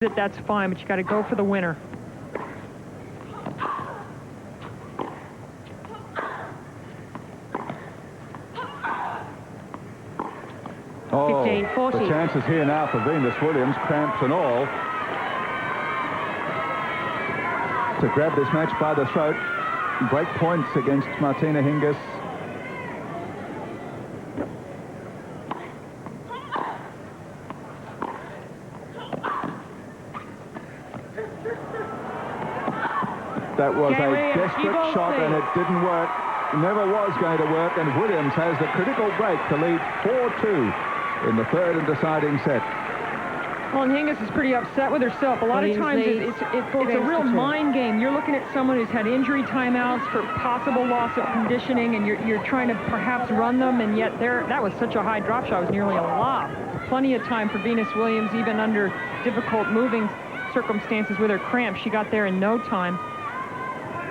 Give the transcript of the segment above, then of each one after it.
That's fine, but you got to go for the winner. Oh, 15-40. the chances here now for Venus Williams, cramps and all, to grab this match by the throat. Break points against Martina Hingis. That was a desperate shot and it didn't work. Never was going to work, and Williams has the critical break to lead 4-2 in the third and deciding set. Well, and Hingis is pretty upset with herself. A lot of times it's a real mind game. You're looking at someone who's had injury timeouts for possible loss of conditioning, and you're trying to perhaps run them, and yet that was such a high drop shot. It was nearly a lob. Plenty of time for Venus Williams, even under difficult moving circumstances with her cramp. She got there in no time.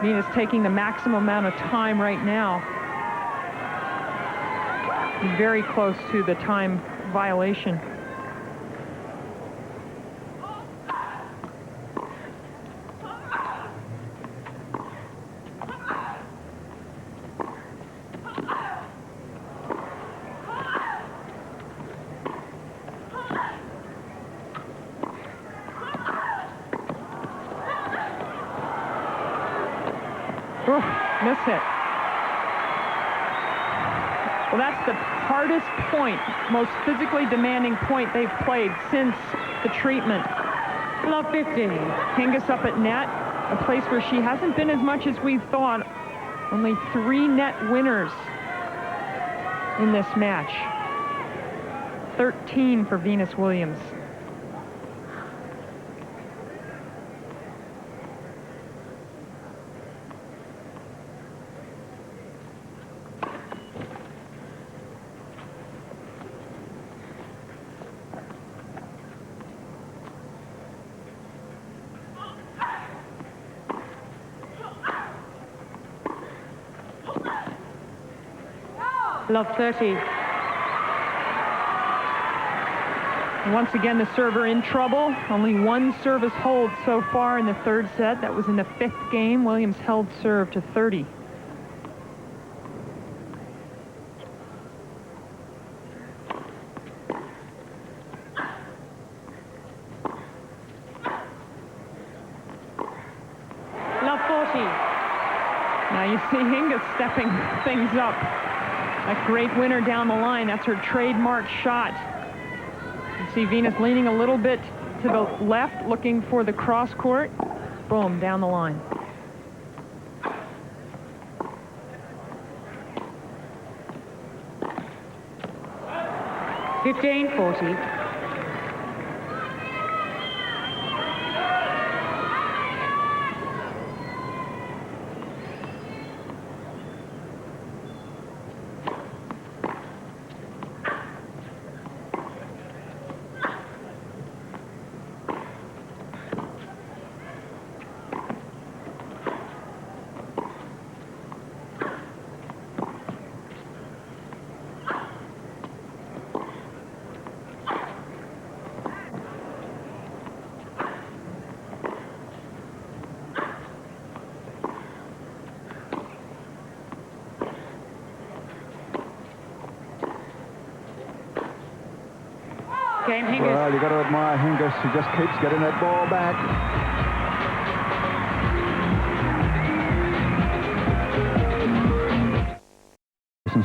Venus taking the maximum amount of time right now. Very close to the time violation. Miss hit. Well, that's the hardest point, most physically demanding point they've played since the treatment. Love 15. Hingis up at net, a place where she hasn't been as much as we thought. Only 3 net winners in this match. 13 for Venus Williams. Love 30. Once again, the server in trouble. Only 1 service hold so far in the third set. That was in the 5th game. Williams held serve to 30. Love 40. Now you see Hingis stepping things up. That great winner down the line. That's her trademark shot. You see Venus leaning a little bit to the left, looking for the cross court. Boom, down the line. $15.40. Well, you've got to admire Hingis. She just keeps getting that ball back.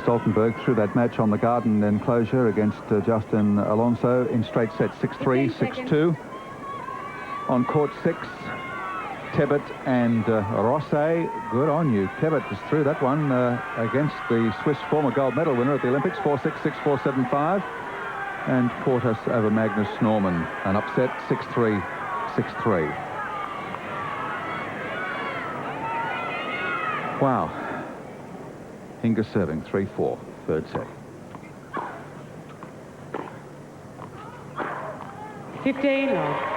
Stoltenberg threw that match on the Garden enclosure against Justin Alonso in straight set 6-3, 6-2. On court 6, Tebbit and Rosset. Good on you. Tebbit is through that one against the Swiss former gold medal winner at the Olympics, 4-6, 6-4, 7-5. And Portas over Magnus Norman. An upset, 6-3, 6-3. Wow. Hingis serving, 3-4, third set. 15 love.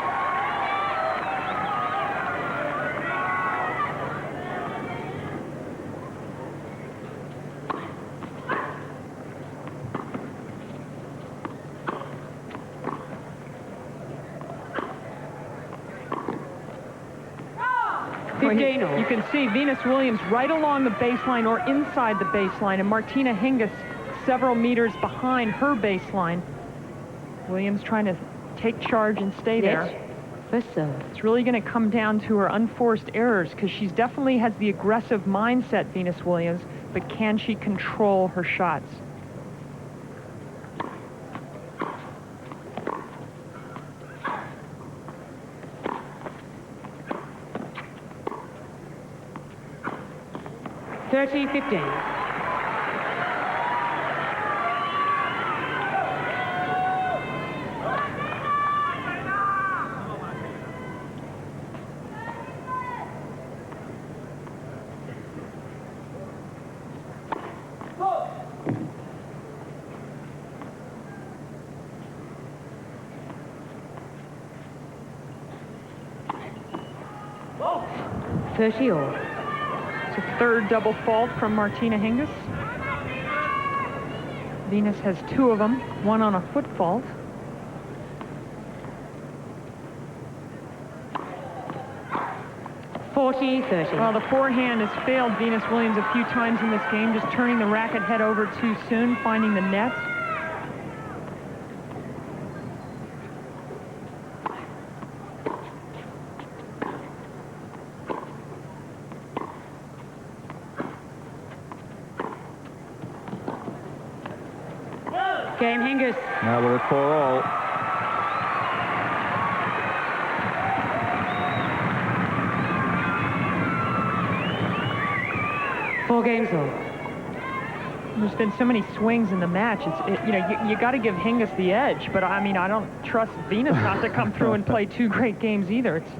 15 all. You can see Venus Williams right along the baseline or inside the baseline, and Martina Hingis several meters behind her baseline. Williams trying to take charge and stay there. First serve. It's really going to come down to her unforced errors, because she definitely has the aggressive mindset, Venus Williams, but can she control her shots? (30-15). (30 all). It's a third double fault from Martina Hingis. Venus has 2 of them, 1 on a foot fault. (40-30). Well, the forehand has failed Venus Williams a few times in this game, just turning the racket head over too soon, finding the net. Game Hingis. Now we're at 4 all. Four games all. There's been so many swings in the match. You got to give Hingis the edge, but I mean, I don't trust Venus not to come through and play 2 great games either. It's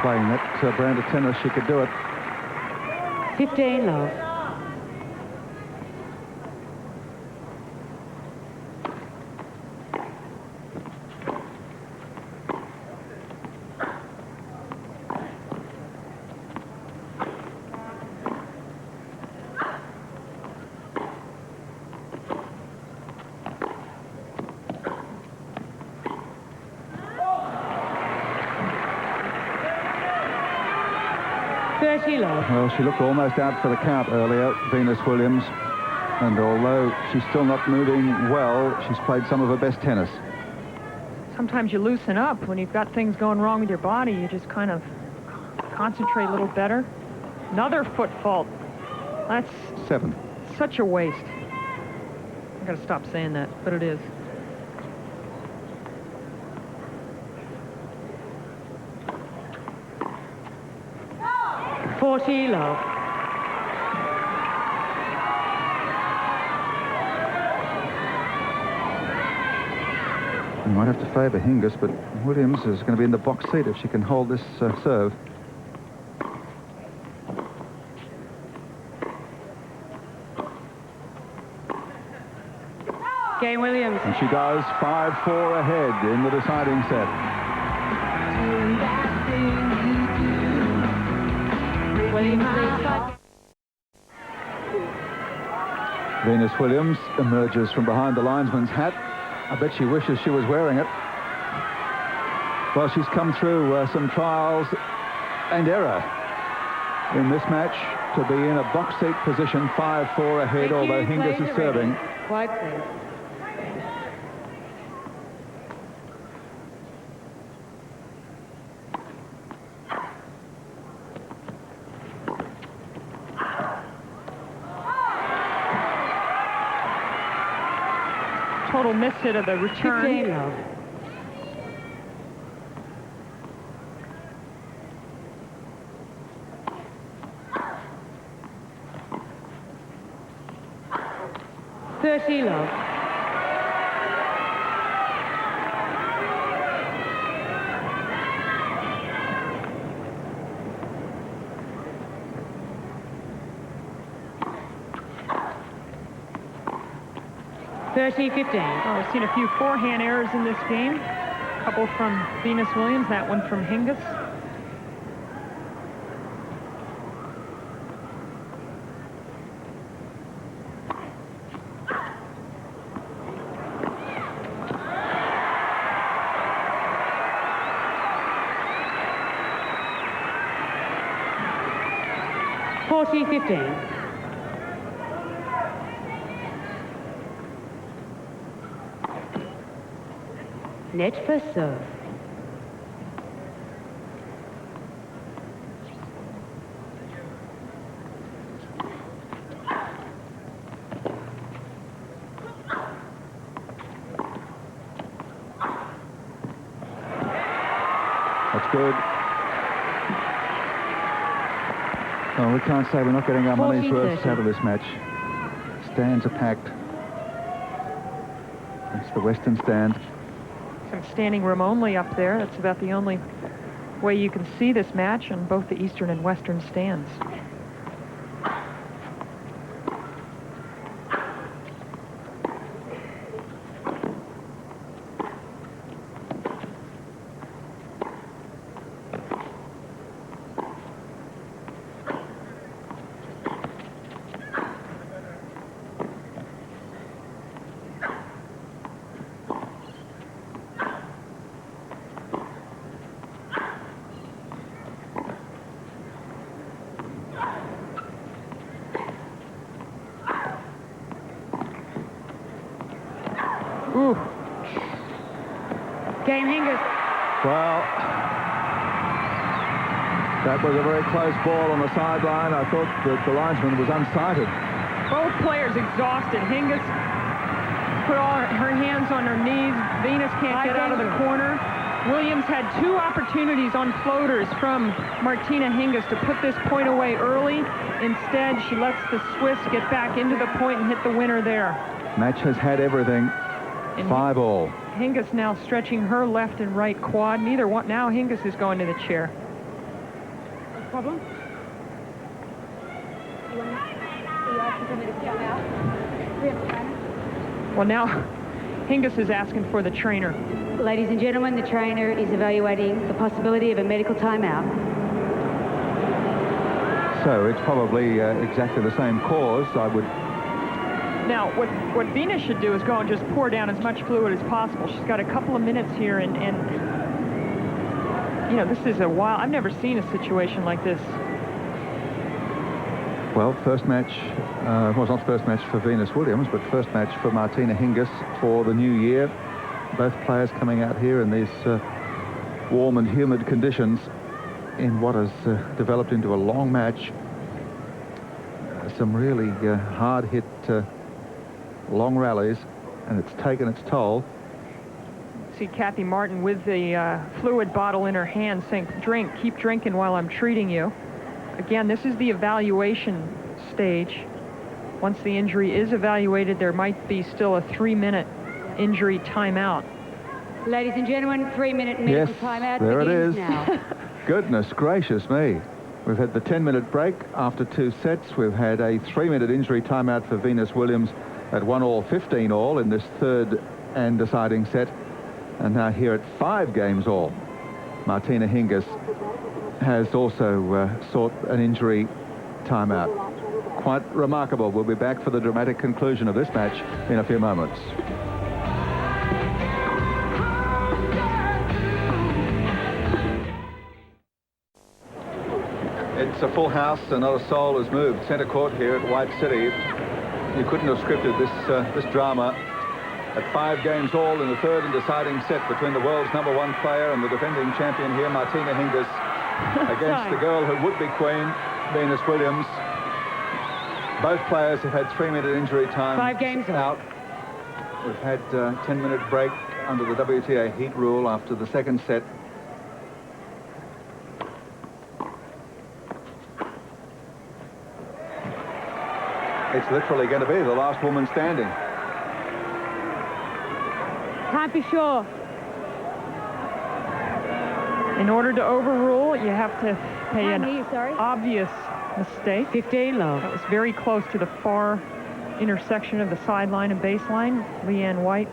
Playing that brand of tennis, she could do it. 15 love. Well, she looked almost out for the count earlier, Venus Williams. And although she's still not moving well, she's played some of her best tennis. sometimes you loosen up when you've got things going wrong with your body. You just kind of concentrate a little better. Another foot fault. That's 7. such a waste. I gotta stop saying that, but it is. Love. You might have to favour Hingis, but Williams is going to be in the box seat if she can hold this serve. Game Williams. And she does 5-4 ahead in the deciding set. Venus Williams emerges from behind the linesman's hat. I bet she wishes she was wearing it. Well, she's come through some trials and error in this match to be in a box seat position, 5-4 ahead, although Hingis is serving. Wide play. Total miss hit of the return. 15 love. Love. Oh, we've seen a few forehand errors in this game. A couple from Venus Williams, that one from Hingis. 40-15. Net for serve. That's good. Well, we can't say we're not getting our money's worth out of this match. Stands are packed. It's the Western Stand. Some standing room only up there. That's about the only way you can see this match on both the Eastern and Western stands. Ooh. Game Hingis. Well, that was a very close ball on the sideline. I thought that the linesman was unsighted. Both players exhausted. Hingis put all her hands on her knees. Venus can't get out of the corner. Williams had 2 opportunities on floaters from Martina Hingis to put this point away early. Instead, she lets the Swiss get back into the point and hit the winner there. Match has had everything. 5-all. Hingis now stretching her left and right quad. Neither one. Now Hingis is going to the chair. No problem. Well, now Hingis is asking for the trainer. Ladies and gentlemen, the trainer is evaluating the possibility of a medical timeout. So it's probably exactly the same cause, I would. Now, what Venus should do is go and just pour down as much fluid as possible. She's got a couple of minutes here, and you know, this is a while. I've never seen a situation like this. Well, first match, well, it's not first match for Venus Williams, but first match for Martina Hingis for the new year. Both players coming out here in these warm and humid conditions in what has developed into a long match. Some really hard-hit long rallies, and it's taken its toll. See Kathy Martin with the fluid bottle in her hand saying, drink, keep drinking while I'm treating you. Again, this is the evaluation stage. Once the injury is evaluated, there might be still a 3-minute injury timeout. Ladies and gentlemen, 3-minute medical timeout there it is. now. Goodness gracious me. We've had the 10-minute break after 2 sets. We've had a 3-minute injury timeout for Venus Williams at 1-all, 15-all in this third and deciding set. And now here at 5 games all, Martina Hingis has also sought an injury timeout. Quite remarkable. We'll be back for the dramatic conclusion of this match in a few moments. It's a full house and not a soul has moved. Centre court here at White City. You couldn't have scripted this drama. At 5 games all in the third and deciding set between the world's #1 player and the defending champion here, Martina Hingis, against the girl who would be queen, Venus Williams. Both players have had 3-minute injury time. 5 games out. We've had a 10-minute break under the WTA heat rule after the second set. It's literally going to be the last woman standing. Can't be sure. In order to overrule, you have to pay an obvious mistake. 15 low. That was very close to the far intersection of the sideline and baseline. Leanne White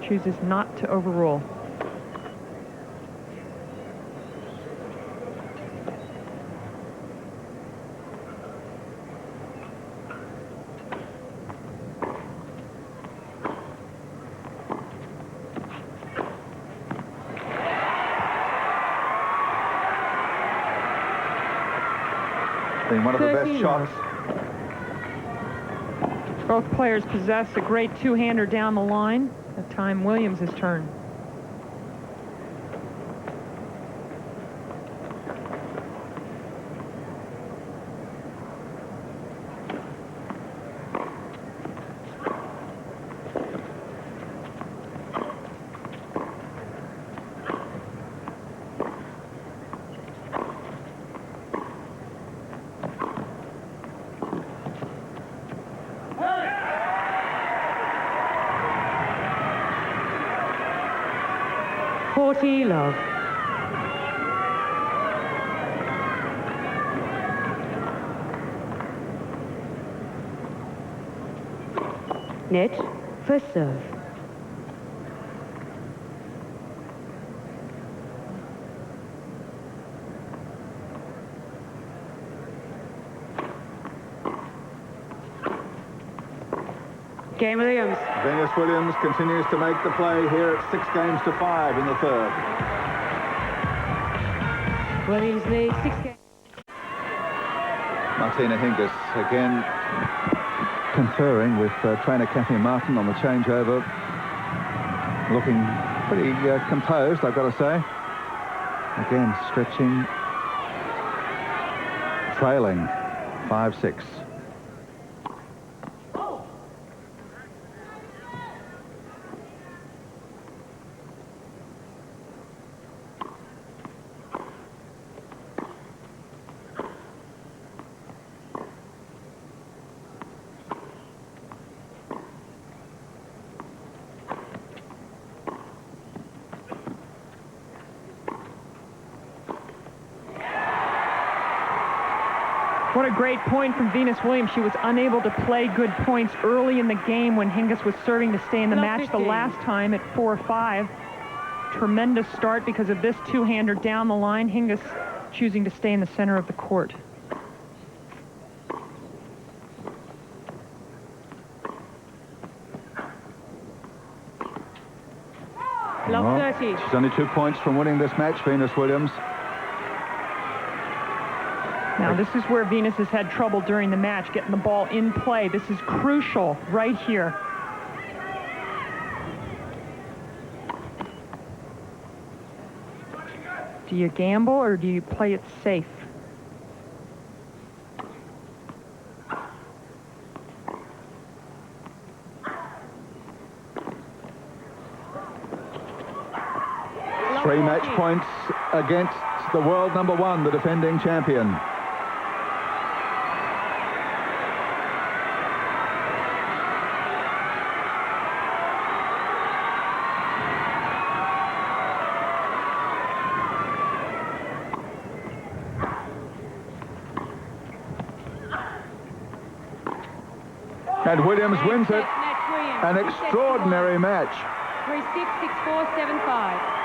chooses not to overrule. Been one of the best 13 shots. Both players possess a great two-hander down the line. That time Williams' turn. Love. Net for serve. Game Williams. Venus Williams continues to make the play here at 6-5 in the third. Williams leads 6 games. Martina Hingis again conferring with trainer Kathy Martin on the changeover. Looking pretty composed, I've got to say. Again, stretching, trailing 5-6. What a great point from Venus Williams. She was unable to play good points early in the game when Hingis was serving to stay in the match the last time at 4-5. Tremendous start because of this two-hander down the line. Hingis choosing to stay in the center of the court. Love 30. She's only 2 points from winning this match, Venus Williams. Now, this is where Venus has had trouble during the match, getting the ball in play. This is crucial right here. Do you gamble or do you play it safe? Three match points against the world number one, the defending champion. And Williams wins it. An extraordinary match. 3-6, 6-4, 7-5.